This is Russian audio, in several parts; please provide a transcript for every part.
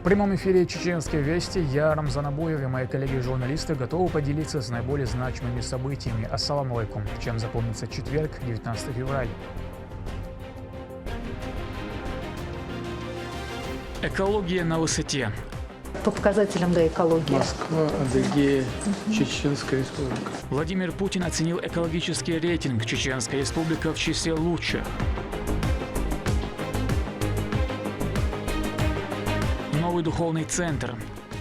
прямом эфире «Чеченские вести» я, Рамзан Абуев, и мои коллеги-журналисты готовы поделиться с наиболее значимыми событиями. Ассаламу алейкум. Чем запомнится четверг, 19 февраля. Экология на высоте. По показателям экологии. Москва, Адыгея, Чеченская республика. Владимир Путин оценил экологический рейтинг. Чеченская республика в числе лучших. Новый духовный центр.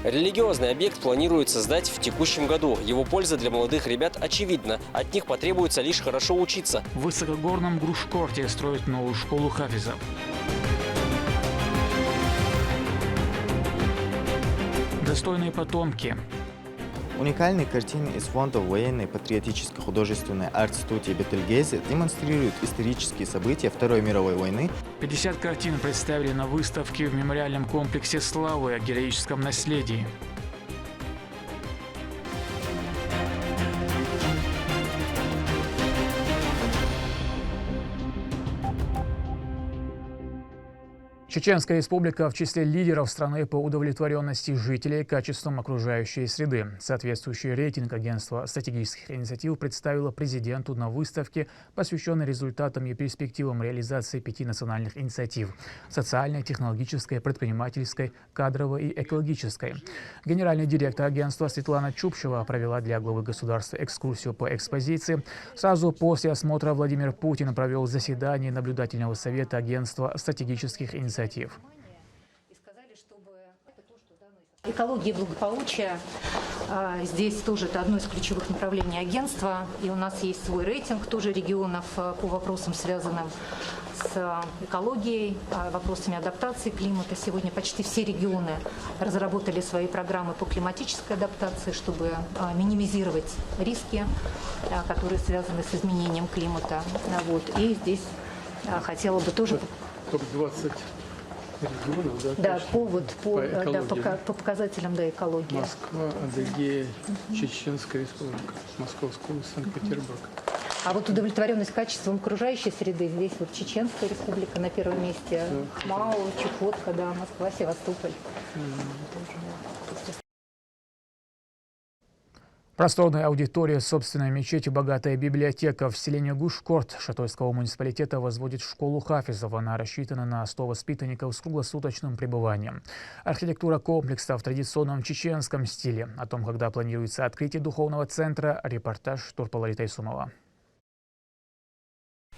Религиозный объект планируют создать в текущем году. Его польза для молодых ребят очевидна. От них потребуется лишь хорошо учиться. В высокогорном Грушкорте строят новую школу хафизов. Достойные потомки. Уникальные картины из фонда военной патриотической художественной арт-студии Бетельгейзе демонстрируют исторические события Второй мировой войны. 50 картин представили на выставке в мемориальном комплексе «Славы» о героическом наследии. Чеченская республика в числе лидеров страны по удовлетворенности жителей качеством окружающей среды. Соответствующий рейтинг агентства стратегических инициатив представило президенту на выставке, посвященной результатам и перспективам реализации 5 национальных инициатив – социальной, технологической, предпринимательской, кадровой и экологической. Генеральный директор агентства Светлана Чупчева провела для главы государства экскурсию по экспозиции. Сразу после осмотра Владимир Путин провел заседание наблюдательного совета агентства стратегических инициатив. Экология и благополучие. Здесь тоже это одно из ключевых направлений агентства. И у нас есть свой рейтинг тоже регионов по вопросам, связанным с экологией, вопросами адаптации климата. Сегодня почти все регионы разработали свои программы по климатической адаптации, чтобы минимизировать риски, которые связаны с изменением климата. И здесь хотела бы тоже... ТОП-20 регионов, да, по показателям экологии. Москва, Адыгея, Чеченская республика, Московская область, Санкт-Петербург. А вот удовлетворенность качеством окружающей среды, здесь вот Чеченская республика на первом месте, Хмао, Чукотка, да, Москва, Севастополь. Просторная аудитория, собственная мечеть и богатая библиотека. В селении Гушкорт Шатойского муниципалитета возводит школу хафизов. Она рассчитана на 100 воспитанников с круглосуточным пребыванием. Архитектура комплекса в традиционном чеченском стиле. О том, когда планируется открытие духовного центра, репортаж Турпала Ритайсумова.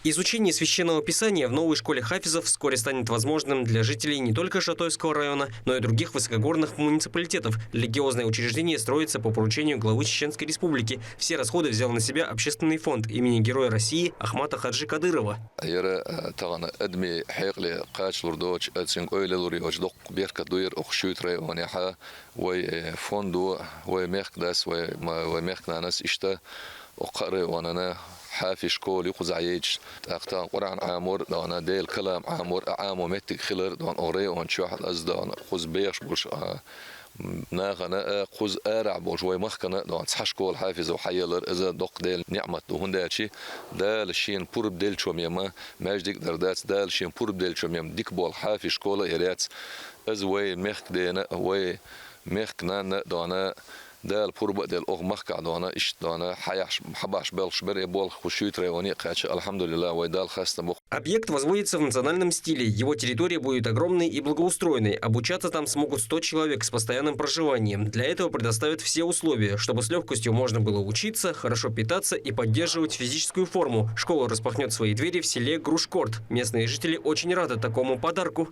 Изучение священного писания в новой школе хафизов вскоре станет возможным для жителей не только Шатойского района, но и других высокогорных муниципалитетов. Религиозное учреждение строится по поручению главы Чеченской республики. Все расходы взял на себя общественный фонд имени Героя России Ахмата Хаджи Кадырова. حافي شكول يخز عيج تاختان قرعن عامور دانا ديل كلام عامور عامو متك خلر دان اوري وان شوح ازدان خز بيش بوش ناغنا خز ارع بوش وي مخكنا دان صحشكول حافظ وحيلر اذا دق ديل نعمت دهون داشي دال شين بورب ديل شوم يما ماجدك دردات دال شين بورب ديل شوم يم ديك بول حافي شكول يرات از وي مخك دينا وي مخكنا دانا دال بورب دال أغ مخك دانا إيش دانا حياش حباش بالش بري بول خشيت ريوني قاتش الحمد لله ويدال خاست بخ. Объект возводится в национальном стиле. Его территория будет огромной и благоустроенной. Обучаться там смогут 100 человек с постоянным проживанием. Для этого предоставят все условия, чтобы с легкостью можно было учиться, хорошо питаться и поддерживать физическую форму. Школа распахнет свои двери в селе Грушкорт. Местные жители очень рады такому подарку.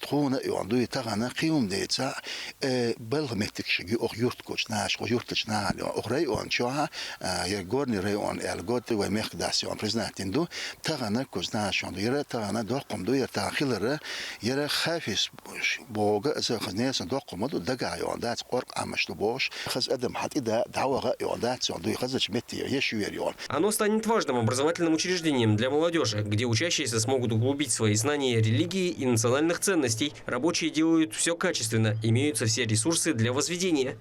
تخونا يوندوي تغنا قيوم ديتا بلغمتك شجي أخيرت كوش ناش أخيرتش نال أخري وان شوها يرجورني ريون الجوت ومخ داسيون بريزناتين دو تغنا كوش ناش يوندو يرى تغنا دوقم دو يرتاخيل يرى خافيس بوجا إذا خزناس دوقم دو دقع يوندات قرق عمش تبوش خز أدم حتى إذا دعوة يوندات يوندو يخزش متي يشوي يون. Оно станет важным образовательным учреждением для молодежи, где учащиеся смогут углубить свои знания религии и национальных ценностей. Рабочие делают все качественно, имеются все ресурсы для возведения.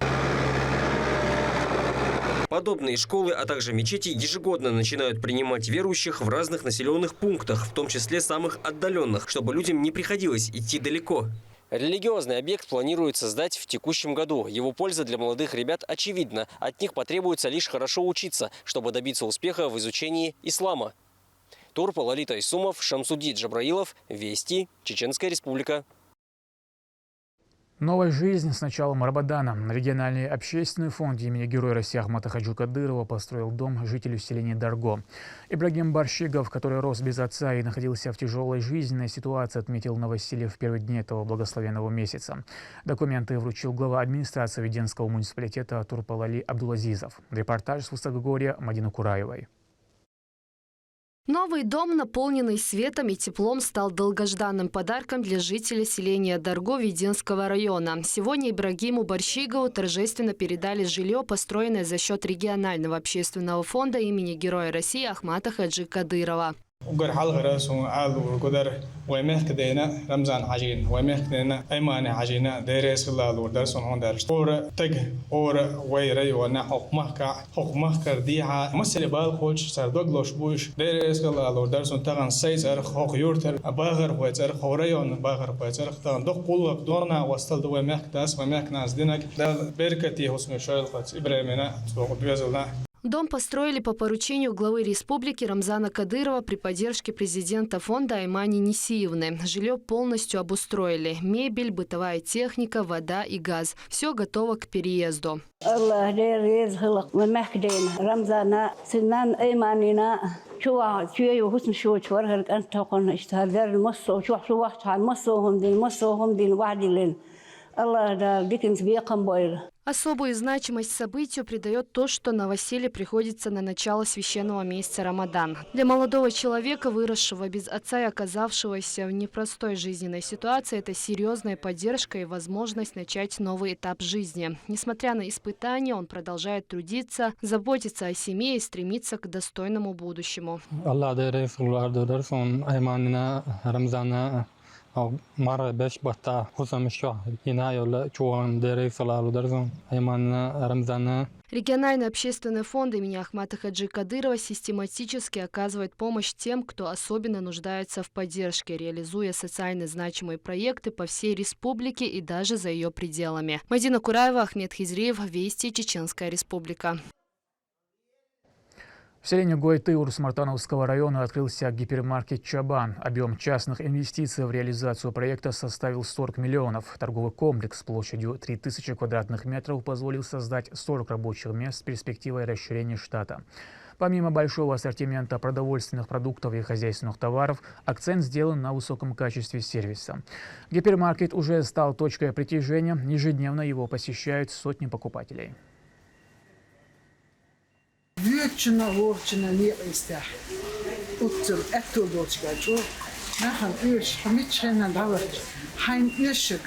Подобные школы, а также мечети ежегодно начинают принимать верующих в разных населенных пунктах, в том числе самых отдаленных, чтобы людям не приходилось идти далеко. Религиозный объект планируют создать в текущем году. Его польза для молодых ребят очевидна. От них потребуется лишь хорошо учиться, чтобы добиться успеха в изучении ислама. Турпа, Лолита Исумов, Шамсуди Джабраилов, Вести, Чеченская Республика. Новая жизнь с началом Рамадана. Региональный общественный фонд имени Героя России Ахмата Хаджи Кадырова построил дом жителю селения Дарго. Ибрагим Барщигов, который рос без отца и находился в тяжелой жизненной ситуации, отметил новоселье в первые дни этого благословенного месяца. Документы вручил глава администрации Веденского муниципалитета Турпалали Абдулазизов. Репортаж с Высокогорья Мадины Кураевой. Новый дом, наполненный светом и теплом, стал долгожданным подарком для жителей селения Дарго Веденского района. Сегодня Ибрагиму Барщигову торжественно передали жилье, построенное за счет регионального общественного фонда имени Героя России Ахмата Хаджи Кадырова. ومهكدينا رمزان عجين ومهكدينا أيمان عجينا ديريس الله درسون هون درس اور تج اور ويري ونحق مهكر ديها مسل بالخوش سردوغلوش بوش ديريس الله درسون تغن سيزر خوق يورتر باغر ويزر خوريون باغر ويزر تغن دقول دورنا وصل دو مهكداس ومهكناس دينك بركتي حسن شايل خط إبراهيمنا سوق بيزلنا. Дом построили по поручению главы республики Рамзана Кадырова при поддержке президента фонда Аймани Несиевны. Жилье полностью обустроили. Мебель, бытовая техника, вода и газ. Все готово к переезду. Особую значимость событию придает то, что новоселье приходится на начало священного месяца Рамадан. Для молодого человека, выросшего без отца и оказавшегося в непростой жизненной ситуации, это серьезная поддержка и возможность начать новый этап жизни. Несмотря на испытания, он продолжает трудиться, заботиться о семье и стремиться к достойному будущему. Региональный общественный фонд имени Ахмата Хаджи Кадырова систематически оказывает помощь тем, кто особенно нуждается в поддержке, реализуя социально значимые проекты по всей республике и даже за ее пределами. Мадина Кураева, Ахмед Хизриев, Вести, Чеченская Республика. В селении Гойты Урус-Мартановского района открылся гипермаркет «Чабан». Объем частных инвестиций в реализацию проекта составил 40 миллионов. Торговый комплекс площадью 3000 квадратных метров позволил создать 40 рабочих мест с перспективой расширения штата. Помимо большого ассортимента продовольственных продуктов и хозяйственных товаров, акцент сделан на высоком качестве сервиса. Гипермаркет уже стал точкой притяжения. Ежедневно его посещают сотни покупателей. Vücuna vurcuna ne istah. Utsul etul doçgaço. Nahan üş hamıçena davat. Hain üşük.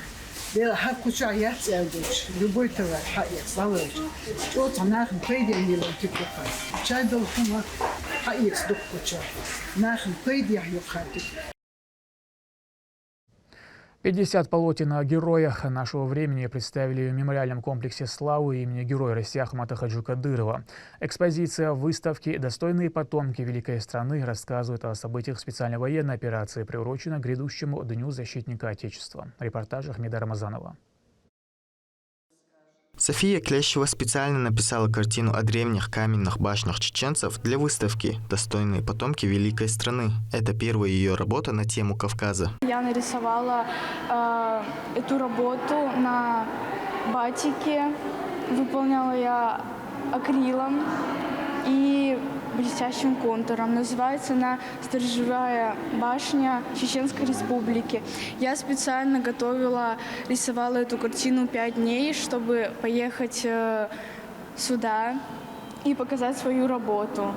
Del hakuça yats eldoç. Любой товар hayat davat. O tanahın peydiyen yılın tüpüka. Çay dolfuma hayat dokkuça. Nahın peydiyen yukarıdık. 50 полотен о героях нашего времени представили в мемориальном комплексе славы имени Героя России Ахмата Хаджи Кадырова. Экспозиция выставки «Достойные потомки великой страны» рассказывает о событиях специальной военной операции, приуроченной к грядущему Дню защитника Отечества. Репортаж Ахмеда Рамазанова. София Клещева специально написала картину о древних каменных башнях чеченцев для выставки «Достойные потомки великой страны». Это первая ее работа на тему Кавказа. Я нарисовала эту работу на батике. Выполняла я акрилом и блестящим контуром. Называется она «Сторожевая башня Чеченской Республики». Я специально рисовала эту картину 5 дней, чтобы поехать сюда и показать свою работу.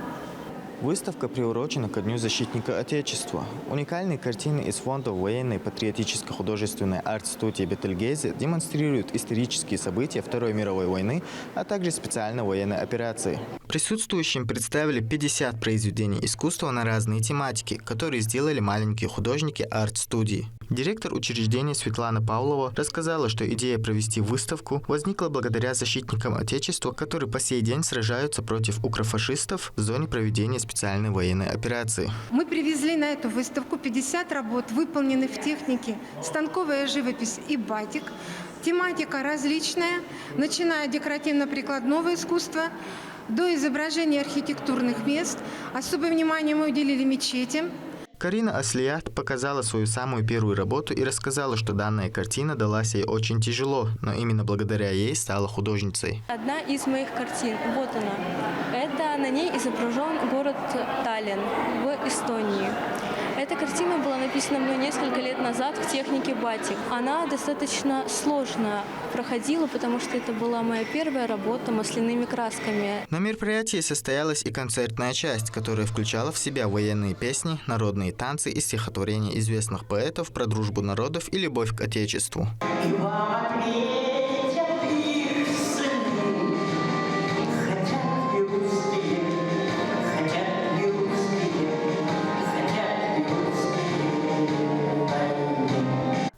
Выставка приурочена ко Дню защитника Отечества. Уникальные картины из фонда военной патриотической художественной арт-студии Бетельгейзе демонстрируют исторические события Второй мировой войны, а также специальной военной операции. Присутствующим представили 50 произведений искусства на разные тематики, которые сделали маленькие художники арт-студии. Директор учреждения Светлана Павлова рассказала, что идея провести выставку возникла благодаря защитникам Отечества, которые по сей день сражаются против укрофашистов в зоне проведения специальной военной операции. Мы привезли на эту выставку 50 работ, выполненных в технике станковая живопись и батик. Тематика различная, начиная от декоративно-прикладного искусства до изображения архитектурных мест. Особое внимание мы уделили мечетям. Карина Аслият показала свою самую первую работу и рассказала, что данная картина далась ей очень тяжело, но именно благодаря ей стала художницей. Одна из моих картин, вот она. Это на ней изображен город Таллин в Эстонии. Эта картина была написана мной несколько лет назад в технике батик. Она достаточно сложно проходила, потому что это была моя первая работа масляными красками. На мероприятии состоялась и концертная часть, которая включала в себя военные песни, народные танцы и стихотворения известных поэтов про дружбу народов и любовь к Отечеству.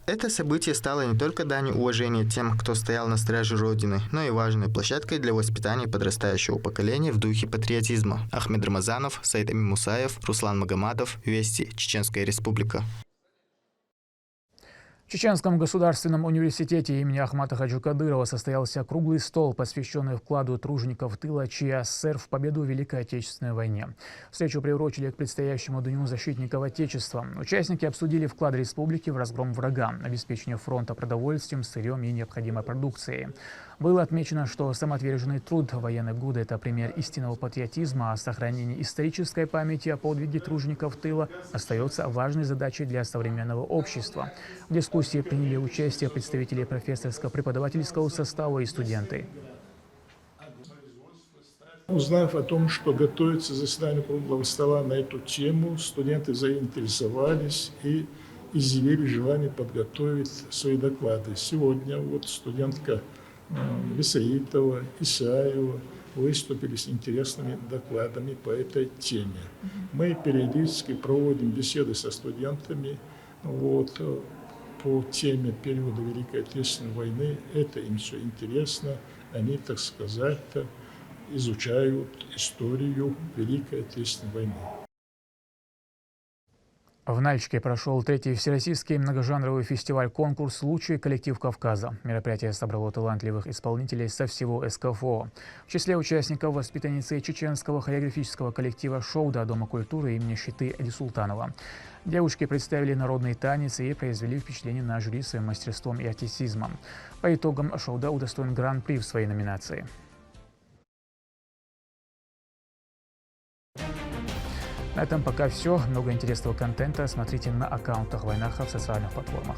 Это событие стало не только данью уважения тем, кто стоял на страже Родины, но и важной площадкой для воспитания подрастающего поколения в духе патриотизма. Ахмед Рамазанов, Саид Амин Мусаев, Руслан Магомадов, Вести, Чеченская Республика. В Чеченском государственном университете имени Ахмата Хаджи Кадырова состоялся круглый стол, посвященный вкладу тружеников тыла ЧССР в победу в Великой Отечественной войне. Встречу приурочили к предстоящему Дню защитников Отечества. Участники обсудили вклад республики в разгром врага, обеспечение фронта продовольствием, сырьем и необходимой продукцией. Было отмечено, что самоотверженный труд в военные годы – это пример истинного патриотизма, а сохранение исторической памяти о подвиге тружеников тыла остается важной задачей для современного общества. В дискуссии приняли участие представители профессорско-преподавательского состава и студенты. Узнав о том, что готовится заседание круглого стола на эту тему, студенты заинтересовались и изъявили желание подготовить свои доклады. Сегодня вот студентка Бесаитова, Исаева выступили с интересными докладами по этой теме. Мы периодически проводим беседы со студентами по теме периода Великой Отечественной войны. Это им все интересно. Они, так сказать, изучают историю Великой Отечественной войны. В Нальчике прошел третий всероссийский многожанровый фестиваль-конкурс «Лучший коллектив Кавказа». Мероприятие собрало талантливых исполнителей со всего СКФО. В числе участников воспитанницы чеченского хореографического коллектива «Шоуда» Дома культуры имени Щиты Эдисултанова. Девушки представили народный танец и произвели впечатление на жюри своим мастерством и артистизмом. По итогам «Шоуда» удостоен гран-при в своей номинации. На этом пока все. Много интересного контента смотрите на аккаунтах Вайнаха в социальных платформах.